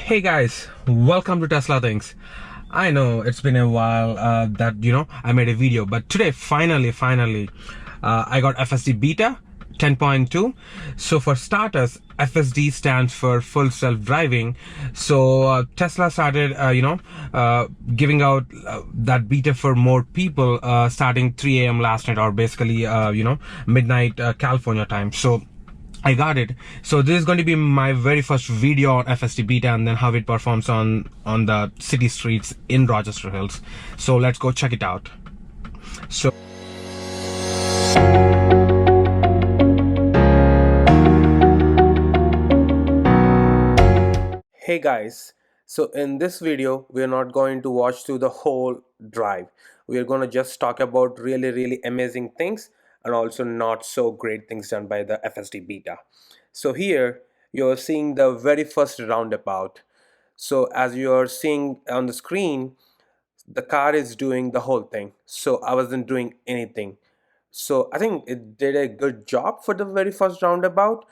Hey guys, welcome to Tesla Things. I know it's been a while that I made a video, but today finally I got FSD beta 10.2. So for starters, FSD stands for full self-driving. So Tesla started giving out that beta for more people starting 3 a.m. last night, or basically midnight California time. So I got it. So this is going to be my very first video on FSD beta and then how it performs on the city streets in Rochester Hills. So let's go check it out. So hey guys, so in this video we are not going to watch through the whole drive. We are going to just talk about really amazing things and also not so great things done by the FSD beta. So here you're seeing the very first roundabout. So as you're seeing on the screen, the car is doing the whole thing, so I wasn't doing anything. So I think it did a good job for the very first roundabout.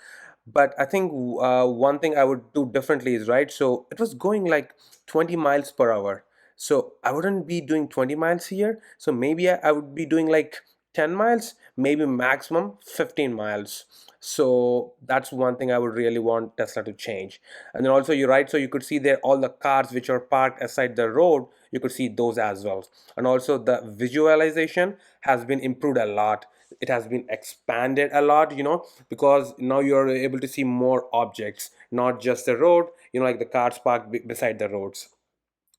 But I think one thing I would do differently is, right, so it was going like 20 miles per hour. So I wouldn't be doing 20 miles here. So maybe I would be doing like 10 miles, maybe maximum 15 miles. So that's one thing I would really want Tesla to change. And then also you're right, so you could see there all the cars which are parked aside the road, you could see those as well. And also the visualization has been improved a lot. It has been expanded a lot, because now you're able to see more objects, not just the road, like the cars parked beside the roads.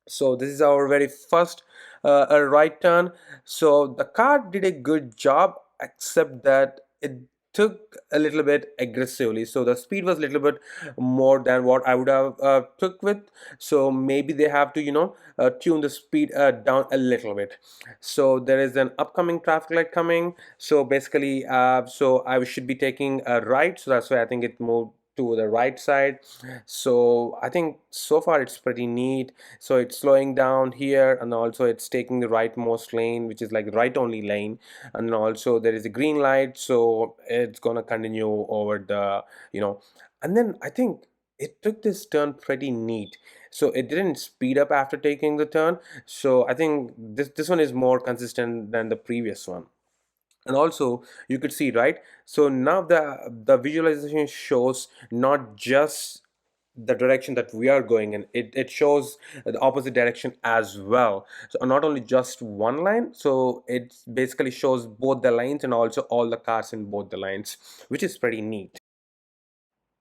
So this is our very first a right turn. So the car did a good job, except that it took a little bit aggressively. So the speed was a little bit more than what I would have took with. So maybe they have to tune the speed down a little bit. So there is an upcoming traffic light coming. So basically so I should be taking a right, so that's why I think it moved to the right side. So I think so far it's pretty neat. So it's slowing down here, and also it's taking the rightmost lane, which is like right only lane. And also there is a green light, so it's gonna continue over the and then I think it took this turn pretty neat. So it didn't speed up after taking the turn. So I think this one is more consistent than the previous one. And also you could see, right, so now the visualization shows not just the direction that we are going in, it shows the opposite direction as well. So not only just one line, so it basically shows both the lines and also all the cars in both the lines, which is pretty neat.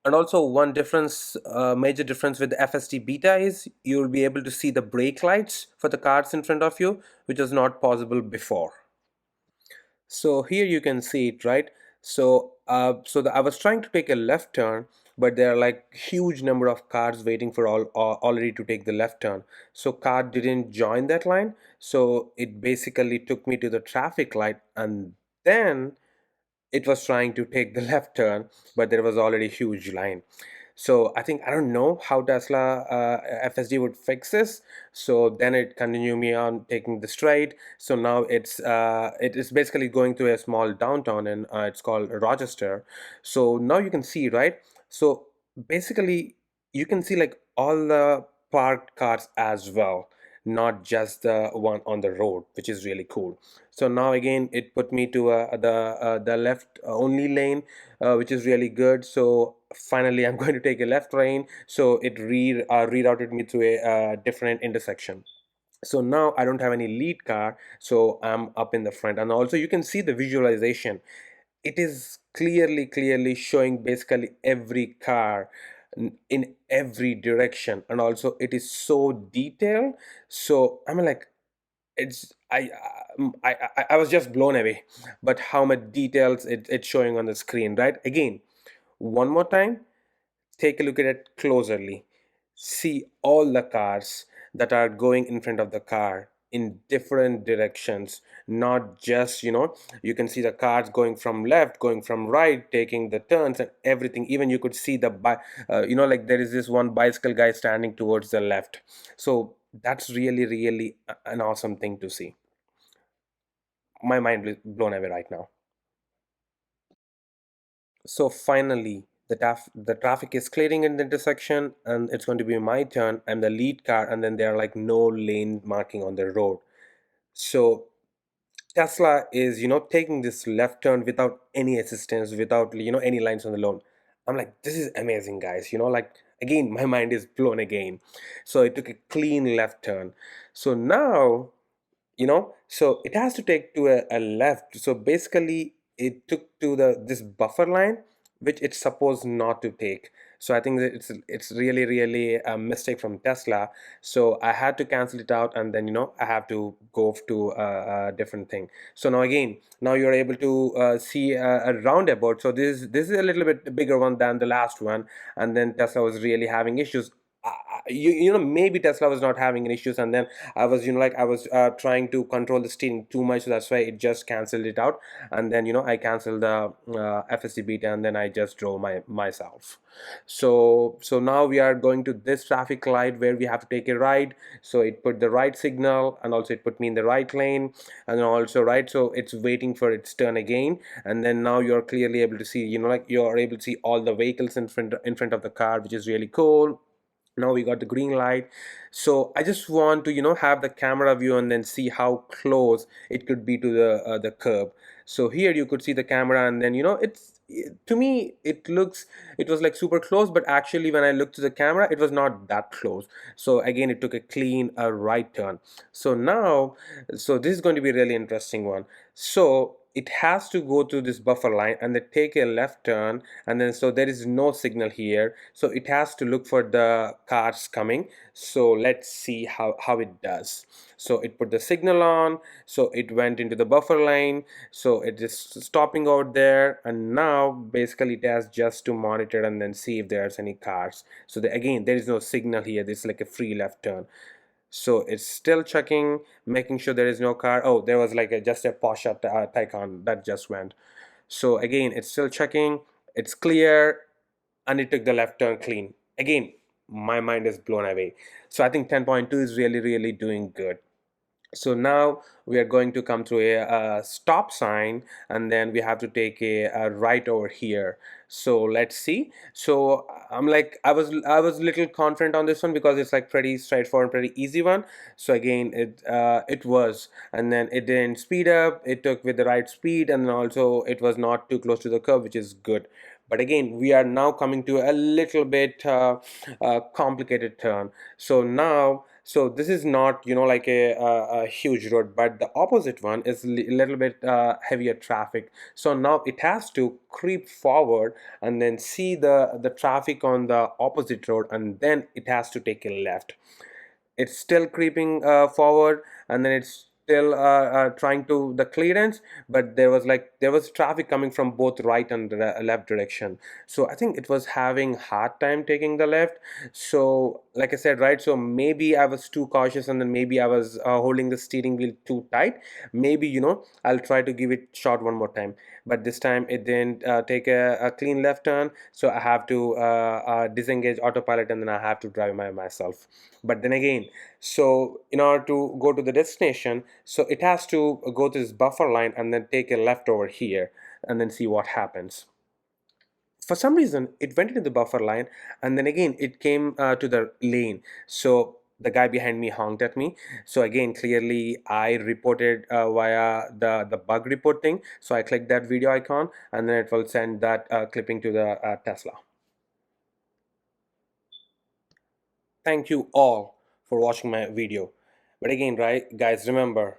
And also one difference, major difference with the FSD beta is you'll be able to see the brake lights for the cars in front of you, which was not possible before. So here you can see it, right? So I was trying to take a left turn, but there are like huge number of cars waiting for already to take the left turn. So car didn't join that line. So it basically took me to the traffic light, and then it was trying to take the left turn, but there was already a huge line. So I don't know how Tesla FSD would fix this. So then it continued me on taking the straight. So now it is basically going to a small downtown, and it's called Rochester. So now you can see, right? So basically you can see like all the parked cars as well, not just the one on the road, which is really cool. So now again it put me to the left only lane, which is really good. So finally I'm going to take a left lane, so it rerouted me to a different intersection. So now I don't have any lead car, so I'm up in the front. And also you can see the visualization. It is clearly showing basically every car in every direction, and also it is so detailed. So I'm like, it's I was just blown away, but how much details it's showing on the screen, right? Again, one more time, take a look at it closerly. See all the cars that are going in front of the car in different directions, not just, you can see the cars going from left, going from right, taking the turns and everything. Even you could see like there is this one bicycle guy standing towards the left. So that's really an awesome thing to see. My mind is blown away right now. So finally, The traffic is clearing in the intersection, and it's going to be my turn. I'm the lead car, and then there are like no lane marking on the road. So Tesla is, taking this left turn without any assistance, without, any lines on the loan. I'm like, this is amazing, guys. Like, again, my mind is blown again. So it took a clean left turn. So now, so it has to take to a left. So basically it took to this buffer line which it's supposed not to take. So I think that it's really really a mistake from Tesla. So I had to cancel it out, and then I have to go to a different thing. So now again, now you're able to see a roundabout. So this is a little bit bigger one than the last one, and then Tesla was really having issues. Maybe Tesla was not having any issues, and then I was, I was trying to control the steering too much, so that's why it just canceled it out. And then, I canceled the FSD beta, and then I just drove myself. So now we are going to this traffic light where we have to take a right. So it put the right signal, and also it put me in the right lane, and then also right. So it's waiting for its turn again, and then now you're clearly able to see, you're able to see all the vehicles in front of the car, which is really cool. Now we got the green light. So I just want to have the camera view and then see how close it could be to the curb. So here you could see the camera, and then to me it was like super close, but actually when I looked to the camera it was not that close. So again it took a clean right turn. So now, so this is going to be a really interesting one. So it has to go to this buffer line and then take a left turn, and then so there is no signal here, so it has to look for the cars coming. So let's see how it does. So it put the signal on, so it went into the buffer line, so it is stopping out there, and now basically it has just to monitor and then see if there's any cars. So again there is no signal here, this is like a free left turn. So it's still checking, making sure there is no car. Oh, there was like just a Porsche Taycan that just went. So again, it's still checking, it's clear, and it took the left turn clean. Again, my mind is blown away. So I think 10.2 is really, really doing good. So now we are going to come to a stop sign, and then we have to take a right over here. So let's see. So I'm like, I was a little confident on this one because it's like pretty straightforward, pretty easy one. So again it was, and then it didn't speed up, it took with the right speed, and then also it was not too close to the curve, which is good. But again we are now coming to a little bit complicated turn. So now, so this is not like a huge road, but the opposite one is a little bit heavier traffic. So now it has to creep forward and then see the traffic on the opposite road, and then it has to take a left. It's still creeping forward, and then it's still trying to the clearance, but there was traffic coming from both right and left direction. So I think it was having hard time taking the left. So like I said, right, so maybe I was too cautious, and then maybe I was holding the steering wheel too tight. Maybe I'll try to give it shot one more time, but this time it didn't take a clean left turn. So I have to disengage autopilot, and then I have to drive myself. But then again, so in order to go to the destination, so it has to go to this buffer line and then take a left over here, and then see what happens. For some reason it went into the buffer line, and then again it came to the lane. So the guy behind me honked at me. So again, clearly I reported via the bug report thing. So I clicked that video icon, and then it will send that clipping to the Tesla. Thank you all for watching my video. But again, right, guys, remember,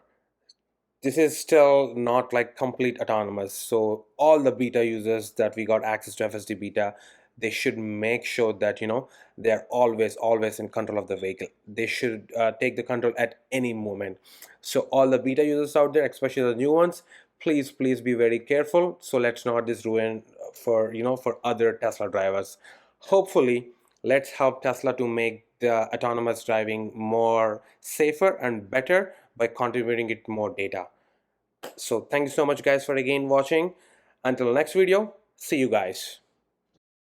this is still not like complete autonomous. So all the beta users that we got access to FSD beta, they should make sure that they're always in control of the vehicle. They should take the control at any moment. So all the beta users out there, especially the new ones, please be very careful. So let's not this ruin for for other Tesla drivers. Hopefully, let's help Tesla to make the autonomous driving more safer and better by contributing it more data. So thank you so much guys for again watching. Until next video, see you guys.